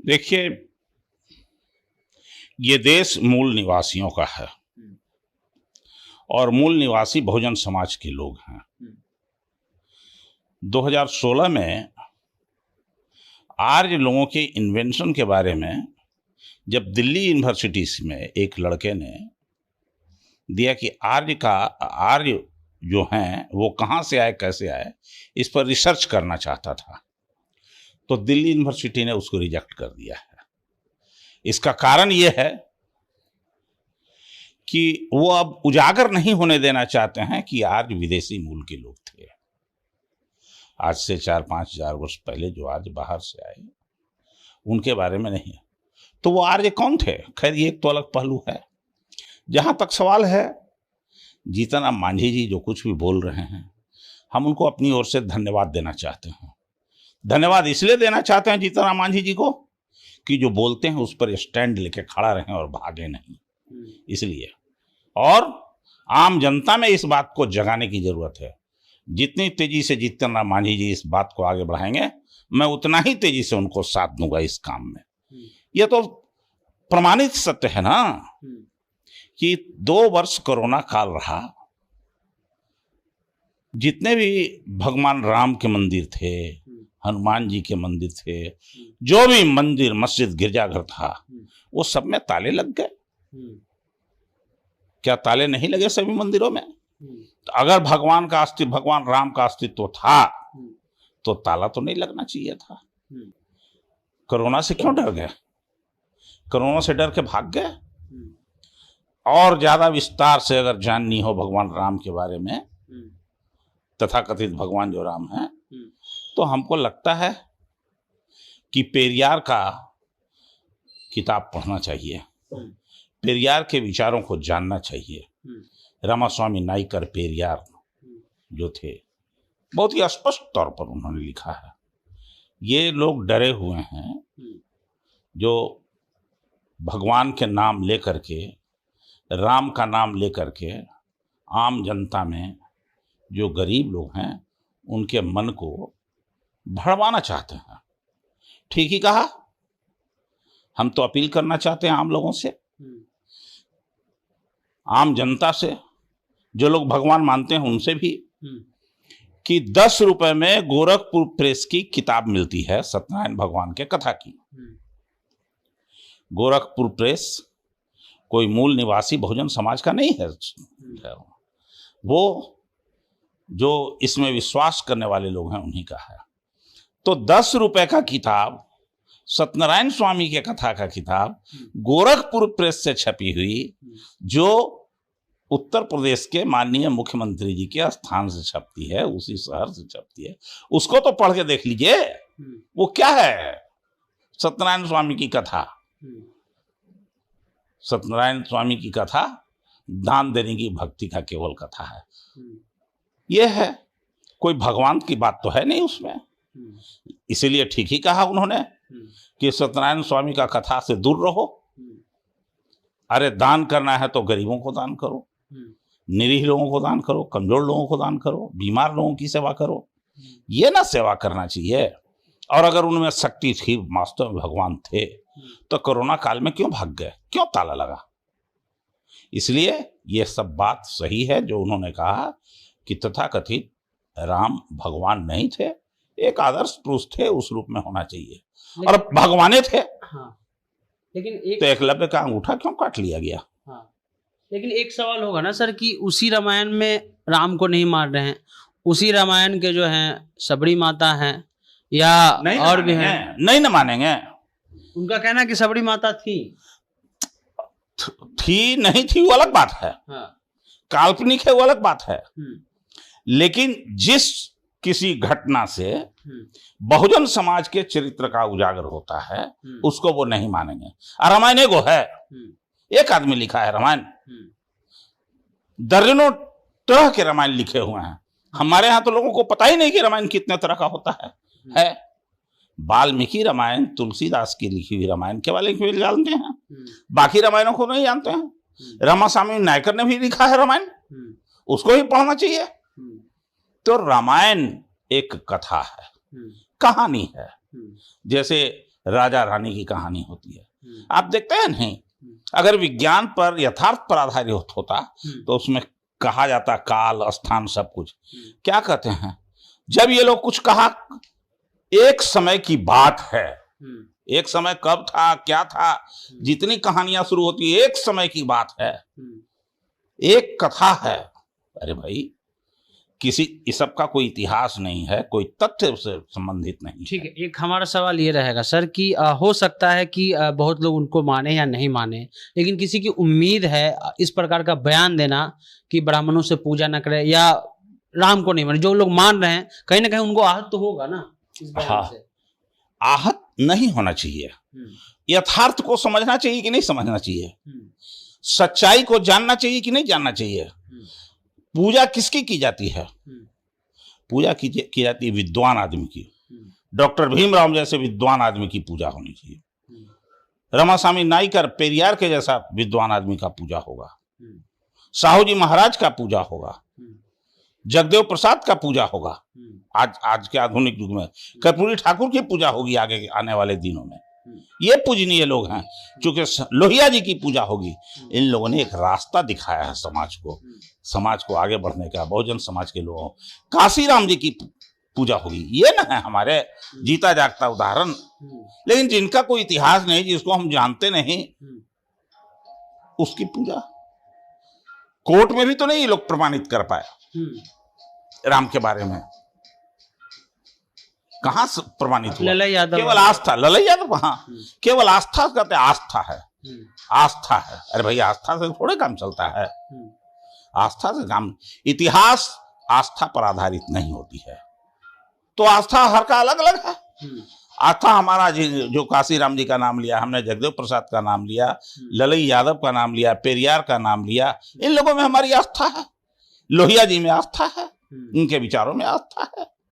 देखिए, ये देश मूल निवासियों का है और मूल निवासी बहुजन समाज के लोग हैं। 2016 में आर्य लोगों के इन्वेंशन के बारे में जब दिल्ली यूनिवर्सिटी में एक लड़के ने दिया कि आर्य जो हैं वो कहाँ से आए, कैसे आए, इस पर रिसर्च करना चाहता था, तो दिल्ली यूनिवर्सिटी ने उसको रिजेक्ट कर दिया है। इसका कारण ये है कि वो अब उजागर नहीं होने देना चाहते हैं कि आर्य विदेशी मूल के लोग थे। आज से 4-5 हजार वर्ष पहले जो आर्य बाहर से आए उनके बारे में नहीं। तो वो आर्य कौन थे? खैर, ये एक तो अलग पहलू है। जहां तक सवाल है, जीतन राम मांझी जी जो कुछ भी बोल रहे हैं, हम उनको अपनी ओर से धन्यवाद देना चाहते हैं। धन्यवाद इसलिए देना चाहते हैं जीतन राम मांझी जी को कि जो बोलते हैं उस पर स्टैंड लेके खड़ा रहें और भागे नहीं, इसलिए। और आम जनता में इस बात को जगाने की जरूरत है। जितनी तेजी से जीतन राम मांझी जी इस बात को आगे बढ़ाएंगे, मैं उतना ही तेजी से उनको साथ दूंगा इस काम में। यह तो प्रमाणित सत्य है ना कि 2 वर्ष कोरोना काल रहा। जितने भी भगवान राम के मंदिर थे, हनुमान जी के मंदिर थे, जो भी मंदिर, मस्जिद, गिरजाघर था, वो सब में ताले लग गए। क्या ताले नहीं लगे सभी मंदिरों में? तो अगर भगवान राम का अस्तित्व था तो ताला तो नहीं लगना चाहिए था। कोरोना से क्यों डर गए? कोरोना से डर के भाग गए। और ज्यादा विस्तार से अगर जाननी हो भगवान राम के बारे में, तथाकथित भगवान जो राम है, तो हमको लगता है कि पेरियार का किताब पढ़ना चाहिए, पेरियार के विचारों को जानना चाहिए। रामास्वामी नाइकर पेरियार जो थे, बहुत ही स्पष्ट तौर पर उन्होंने लिखा है, ये लोग डरे हुए हैं जो भगवान के नाम लेकर के, राम का नाम लेकर के आम जनता में जो गरीब लोग हैं उनके मन को भड़वाना चाहते हैं। ठीक ही कहा। हम तो अपील करना चाहते हैं आम लोगों से, आम जनता से, जो लोग भगवान मानते हैं उनसे भी, कि 10 रुपए में गोरखपुर प्रेस की किताब मिलती है सत्यनारायण भगवान के कथा की। गोरखपुर प्रेस कोई मूल निवासी बहुजन समाज का नहीं है, वो जो इसमें विश्वास करने वाले लोग हैं उन्हीं का है। तो 10 रुपए का किताब, सत्यनारायण स्वामी के कथा का किताब, गोरखपुर प्रेस से छपी हुई, जो उत्तर प्रदेश के माननीय मुख्यमंत्री जी के स्थान से छपती है, उसी शहर से छपती है, उसको तो पढ़ के देख लीजिए। वो क्या है? सत्यनारायण स्वामी की कथा। सत्यनारायण स्वामी की कथा दान देने की भक्ति का केवल कथा है। यह है, कोई भगवान की बात तो है नहीं उसमें। इसीलिए ठीक ही कहा उन्होंने कि सत्यनारायण स्वामी का कथा से दूर रहो। अरे दान करना है तो गरीबों को दान करो, निरीह लोगों को दान करो, कमजोर लोगों को दान करो, बीमार लोगों की सेवा करो। ये ना सेवा करना चाहिए। और अगर उनमें शक्ति थी, वास्तव में भगवान थे, तो कोरोना काल में क्यों भाग गए, क्यों ताला लगा? इसलिए ये सब बात सही है जो उन्होंने कहा कि तथाकथित राम भगवान नहीं थे, एक आदर्श पुरुष थे, उस रूप में होना चाहिए। और भगवाने थे। हाँ, लेकिन तो एकलव्य का अंगूठा क्यों काट लिया गया? हाँ, लेकिन एक सवाल होगा ना सर कि उसी रामायण में राम को नहीं मार रहे हैं, उसी रामायण के जो हैं सबरी माता हैं या और भी हैं, नहीं न मानेंगे। उनका कहना है कि सबरी माता थी नहीं थी, वो अलग बात है। हाँ। काल्पनिक है, वो अलग बात है। लेकिन जिस किसी घटना से बहुजन समाज के चरित्र का उजागर होता है, उसको वो नहीं मानेंगे। रामायण एगो है, एक आदमी लिखा है रामायण, दर्जनों तरह के रामायण लिखे हुए हैं। हमारे यहाँ तो लोगों को पता ही नहीं कि रामायण कितने तरह का होता है। वाल्मीकि रामायण, तुलसीदास की लिखी हुई रामायण केवल एक जानते हैं, बाकी रामायणों को नहीं जानते हैं। रामास्वामी नायकर ने भी लिखा है रामायण, उसको ही पढ़ना चाहिए। तो रामायण एक कथा है, कहानी है। जैसे राजा रानी की कहानी होती है। आप देखते हैं नहीं, अगर विज्ञान पर यथार्थ पर आधारित होता तो उसमें कहा जाता काल स्थान सब कुछ। क्या कहते हैं, जब ये लोग कुछ कहा, एक समय की बात है, एक समय कब था क्या था, जितनी कहानियां शुरू होती है एक समय की बात है, एक कथा है। अरे भाई, किसी इस सब का कोई इतिहास नहीं है, कोई तथ्य से संबंधित नहीं। ठीक है, एक हमारा सवाल ये रहेगा सर कि हो सकता है कि बहुत लोग उनको माने या नहीं माने, लेकिन किसी की उम्मीद है इस प्रकार का बयान देना कि ब्राह्मणों से पूजा न करें या राम को नहीं माने, जो लोग मान रहे हैं कहीं ना कहीं उनको आहत तो होगा ना इस बयान से। आहत नहीं होना चाहिए, यथार्थ को समझना चाहिए कि नहीं समझना चाहिए, सच्चाई को जानना चाहिए कि नहीं जानना चाहिए। पूजा किसकी की जाती है? पूजा की जाती है विद्वान आदमी की। डॉक्टर भीमराव जैसे विद्वान आदमी की पूजा होनी चाहिए। रमास्वामी नाइकर, पेरियार के जैसा विद्वान आदमी का पूजा होगा। साहू जी महाराज का पूजा होगा। जगदेव प्रसाद का पूजा होगा। आज के आधुनिक युग में कर्पूरी ठाकुर की पूजा होगी आगे आने वाले दिनों में। ये पूजनीय लोग हैं। चूंकि लोहिया जी की पूजा होगी, इन लोगों ने एक रास्ता दिखाया है समाज को आगे बढ़ने का, बहुजन समाज के लोगों। काशीराम जी की पूजा होगी, ये ना है हमारे जीता जागता उदाहरण। लेकिन जिनका कोई इतिहास नहीं, जिसको हम जानते नहीं, उसकी पूजा कोर्ट में भी तो नहीं लोग प्रमाणित कर पाए। राम के बारे में कहां से प्रमाणित हुआ? केवल आस्था। ललई यादव, हाँ, केवल आस्था कहते हैं, आस्था है, आस्था है। अरे भाई, आस्था से थोड़े काम चलता है, आस्था से काम। इतिहास आस्था पर आधारित नहीं होती है, तो आस्था हर का अलग अलग है। आस्था हमारा जो काशीराम जी का नाम लिया हमने, जगदेव प्रसाद का नाम लिया, ललई यादव का नाम लिया, पेरियार का नाम लिया, इन लोगों में हमारी आस्था है। लोहिया जी में आस्था है, इनके विचारों में आस्था है।